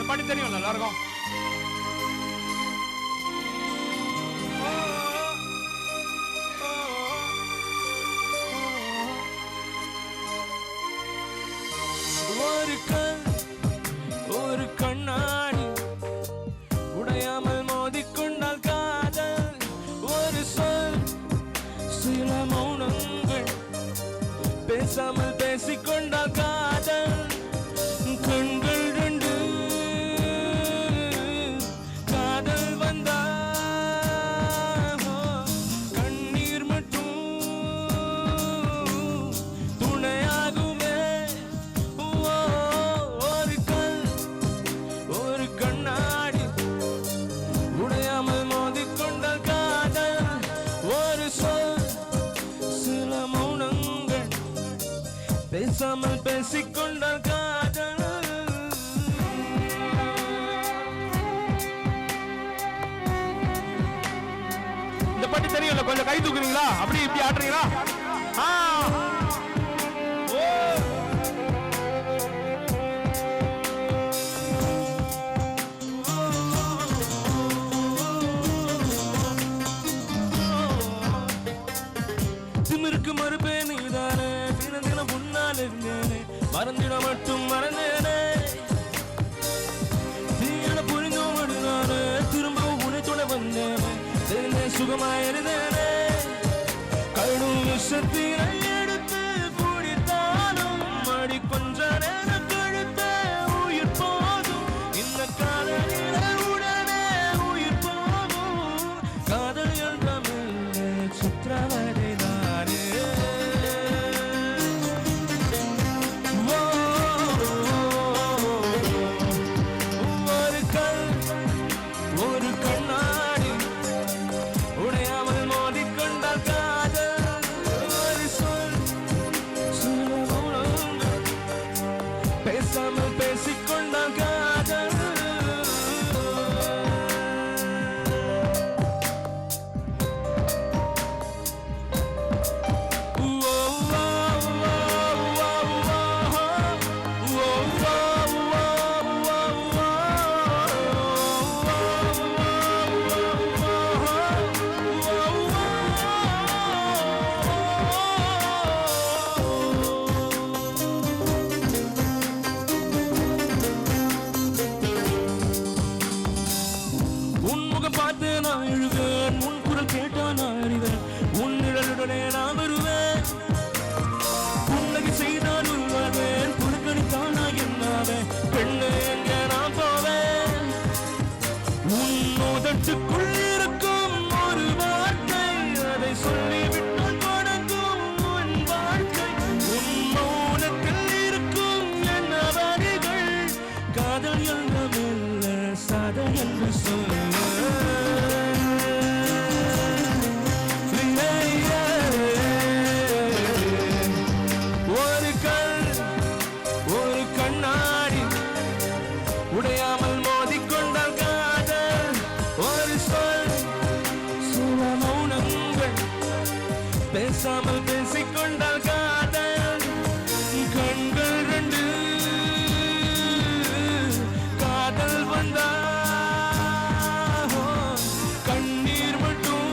இந்த பாட்டு தெரியும் எல்லாருக்கும். ஒரு கண் ஒரு கண்ணாடி உடையாமல் மோதிக்கொண்டால் காதல். ஒரு சொல் சில மௌனங்கள் பேசாமல் பேசிக்கொண்டால் காதல். கண்கள் ரெண்டு காதல் வந்தா கண்ணீர் மட்டும் துணையாகுமே. ஒரு கண் ஒரு கண்ணாடி உடையாமல் மோதிக்கொண்டால் காதல். ஒரு சொல் சில மௌனங்கள் பேசாமல் பேசிக்கொண்டால் காதல். இந்த பாட்டு தெரியும்ல, கொஞ்சம் கை தூக்குறீங்களா? அப்படி இப்படி ஆடுறீங்களா? திமிருக்கு மறுப்பே நீதானே, தினம் தினம் முன்னால் இருந்தேனே, மறந்திட மட்டும் மறந்தேனே. தீயன புரிஞ்சோ மடுனானே, திரும்பவும் உனை துணை வந்தேனே, தெரிந்தே சுகமாயிருந்தேனே. கடும் விஷத்தினை எடுத்து குடித்தாலும் மடி கொஞ்ச நேரம் கழுத்த உயிர் போதும். இந்த காதலில உடனே உயிர் போகும். காதல் என்றமில்லை சித்திரவதை தானே. ஒரு கண் ஒரு கண்ணாடி உடையாமல் மோதிக்கொண்டால் காதல். ஒரு சொல் சில மௌனங்கள் பேசாமல் பேசிக்கொண்டால் காதல். உன்முகம் பார்த்து நான் எழுவேன், உன் குரல் கேட்டா நான் அறிவேன், உன் நிழலுடனே நான் வருவேன். புன்னகை செய்தான் உருவாவேன், புறக்கணித்தான் நான் என்னாவேன். பெண்ணு எங்க நான் போவேன். உன் உதட்டுக்குள் இருக்கும் ஒரு வார்த்தை, அதை சொல்லிவிட்டால் தொடங்கும் உன் வாழ்க்கை. உன் மௌனத்தில் இருக்கும் என்ன வரிகள், காதல் என்றமில்ல சாதை என்று சொல்ல. ஒரு கண் ஒரு கண்ணாடி உடையாமல் மோதிக்கொண்டால் காதல். ஒரு சொல் சில மௌனங்கள் பேசாமல் பேசிக்கொண்டால் காதல். கண்கள் ரெண்டு காதல் வந்தா கண்ணீர் மட்டும்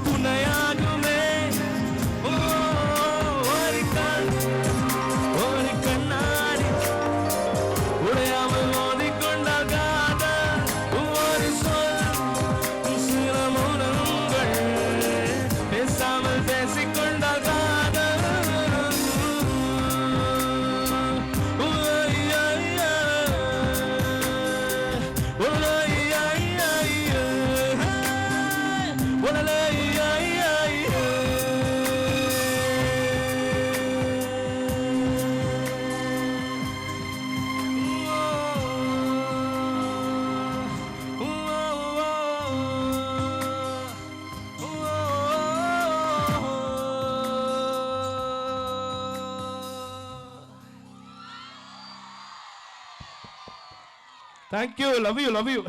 துணையாகுமே. ஒரு கண் ஒரு கண்ணாடி உடையாமல் மோதிக்கொண்டால் காதல். ஒரு சொல் சில மௌனங்கள் பேசாமல் பேசிக்கொண்டால் காதல். Thank you. Love you.